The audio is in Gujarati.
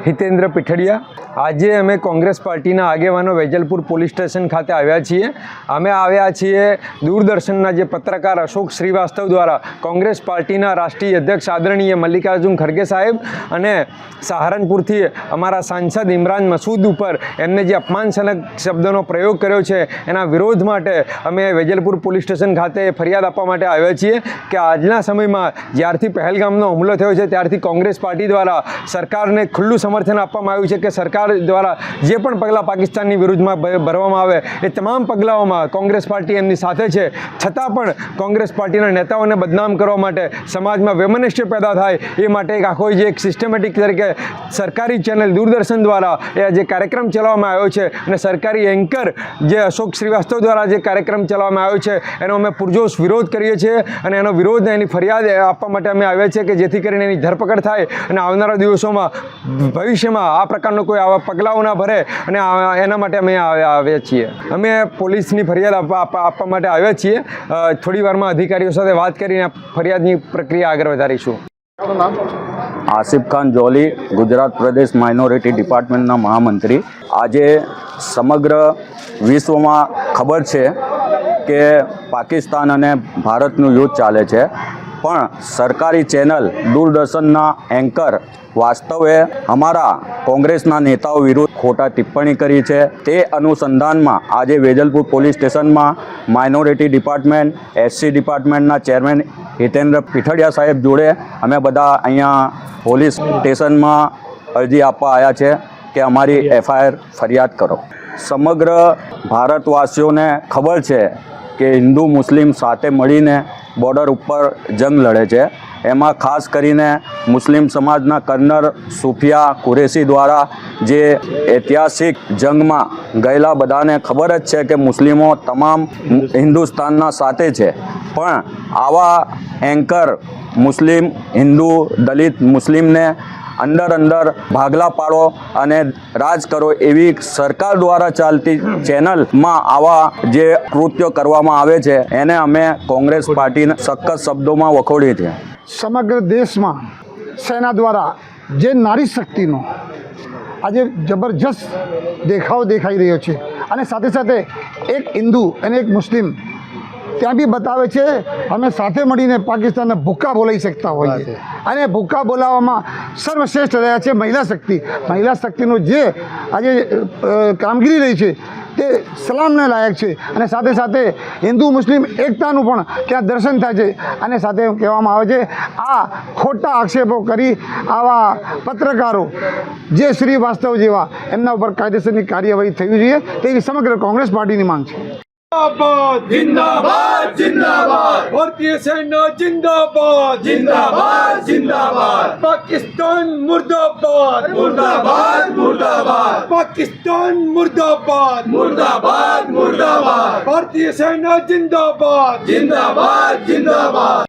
હિતેન્દ્ર પીઠડિયા। આજે અમે કોંગ્રેસ પાર્ટીના આગેવાનો વેજલપુર પોલીસ સ્ટેશન ખાતે આવ્યા છીએ। અમે આવ્યા છીએ દૂરદર્શનના જે પત્રકાર અશોક શ્રીવાસ્તવ દ્વારા કોંગ્રેસ પાર્ટીના રાષ્ટ્રીય અધ્યક્ષ આદરણીય મલ્લિકાર્જુન ખરગે સાહેબ અને સહારનપુરથી અમારા સાંસદ ઇમરાન મસૂદ ઉપર એમને જે અપમાનજનક શબ્દોનો પ્રયોગ કર્યો છે એના વિરોધ માટે અમે વેજલપુર પોલીસ સ્ટેશન ખાતે ફરિયાદ આપવા માટે આવ્યા છીએ કે આજના સમયમાં જ્યારથી પહેલગામનો હુમલો થયો છે ત્યારથી કોંગ્રેસ પાર્ટી દ્વારા સરકારને ખુલ્લું સમર્થન આપવામાં આવ્યું છે કે સરકાર દ્વારા જે પણ પગલાં પાકિસ્તાનની વિરુદ્ધમાં ભરવામાં આવે એ તમામ પગલાઓમાં કોંગ્રેસ પાર્ટી એમની સાથે છે। છતાં પણ કોંગ્રેસ પાર્ટીના નેતાઓને બદનામ કરવા માટે સમાજમાં વૈમનસ્ય પેદા થાય એ માટે એક આખો જે એક સિસ્ટમેટિક તરીકે સરકારી ચેનલ દૂરદર્શન દ્વારા એ જે કાર્યક્રમ ચલાવવામાં આવ્યો છે અને સરકારી એન્કર જે અશોક શ્રીવાસ્તવ દ્વારા જે કાર્યક્રમ ચલાવવામાં આવ્યો છે એનો અમે પુરજોશ વિરોધ કરીએ છીએ અને એનો વિરોધ એની ફરિયાદ આપવા માટે અમે આવ્યા છીએ કે જેથી કરીને એની ધરપકડ થાય અને આવનારા દિવસોમાં ભવિષ્યમાં આ પ્રકારનો કોઈ આવા પગલાઓ ના ભરે અને એના માટે અમે આવ્યા છીએ। અમે પોલીસની ફરિયાદ આપવા માટે આવ્યા છીએ। થોડી વારમાં અધિકારીઓ સાથે વાત કરીને ફરિયાદની પ્રક્રિયા આગળ વધારીશું। આસિફ ખાન જોલી, ગુજરાત પ્રદેશ માઇનોરિટી ડિપાર્ટમેન્ટના મહામંત્રી। આજે સમગ્ર વિશ્વમાં ખબર છે કે પાકિસ્તાન અને ભારતનું યુદ્ધ ચાલે છે, પણ સરકારી ચેનલ દૂરદર્શનના એન્કર વાસ્તવે અમારા કોંગ્રેસના નેતાઓ વિરુદ્ધ ખોટા ટિપ્પણી કરી છે। તે અનુસંધાનમાં આજે વેજલપુર પોલીસ સ્ટેશનમાં માઇનોરિટી ડિપાર્ટમેન્ટ, એસસી ડિપાર્ટમેન્ટના ચેરમેન હિતેન્દ્ર પીઠડિયા સાહેબ જોડે અમે બધા અહીંયા પોલીસ સ્ટેશનમાં અરજી આપવા આવ્યા છે કે અમારી એફઆઈઆર ફરિયાદ કરો। સમગ્ર ભારતવાસીઓને ખબર છે કે હિન્દુ મુસ્લિમ સાથે મળીને બોર્ડર ઉપર જંગ લડે છે। એમાં ખાસ કરીને મુસ્લિમ સમાજના કર્નલ સુફિયા કુરેશી દ્વારા જે ઐતિહાસિક જંગમાં ગયેલા બધાને ખબર જ છે કે મુસ્લિમો તમામ હિન્દુસ્તાનના સાથે છે, પણ આવા એન્કર મુસ્લિમ, હિન્દુ, દલિત, મુસ્લિમને અંદર ભાગલા પાડો અને રાજ કરો એવી સરકાર દ્વારા ચાલતી ચેનલમાં આવા જે કૃત્યો કરવામાં આવે છે એને અમે કોંગ્રેસ પાર્ટીને સખત શબ્દોમાં વખોડી છે। સમગ્ર દેશમાં સેના દ્વારા જે નારી શક્તિનો આજે જબરજસ્ત દેખાવ દેખાઈ રહ્યો છે અને સાથે સાથે એક હિન્દુ અને એક મુસ્લિમ ત્યાં બી બતાવે છે અમે સાથે મળીને પાકિસ્તાનને ભૂક્કા બોલાવી શકતા હોઈએ અને ભૂક્કા બોલાવવામાં સર્વશ્રેષ્ઠ રહ્યા છે મહિલા શક્તિનું જે આજે કામગીરી રહી છે તે સલામને લાયક છે અને સાથે સાથે હિન્દુ મુસ્લિમ એકતાનું પણ ત્યાં દર્શન થાય છે। અને સાથે કહેવામાં આવે છે આ ખોટા આક્ષેપો કરી આવા પત્રકારો જે શ્રીવાસ્તવ જેવા એમના ઉપર કાયદેસરની કાર્યવાહી થવી જોઈએ તેવી સમગ્ર કોંગ્રેસ પાર્ટીની માંગ છે। जिंदाबाद जिंदाबाद भारतीय सेना जिंदाबाद जिंदाबाद जिंदाबाद पाकिस्तान मुर्दाबाद मुर्दाबाद मुर्दाबाद पाकिस्तान मुर्दाबाद मुर्दाबाद मुर्दाबाद भारतीय सेना जिंदाबाद जिंदाबाद जिंदाबाद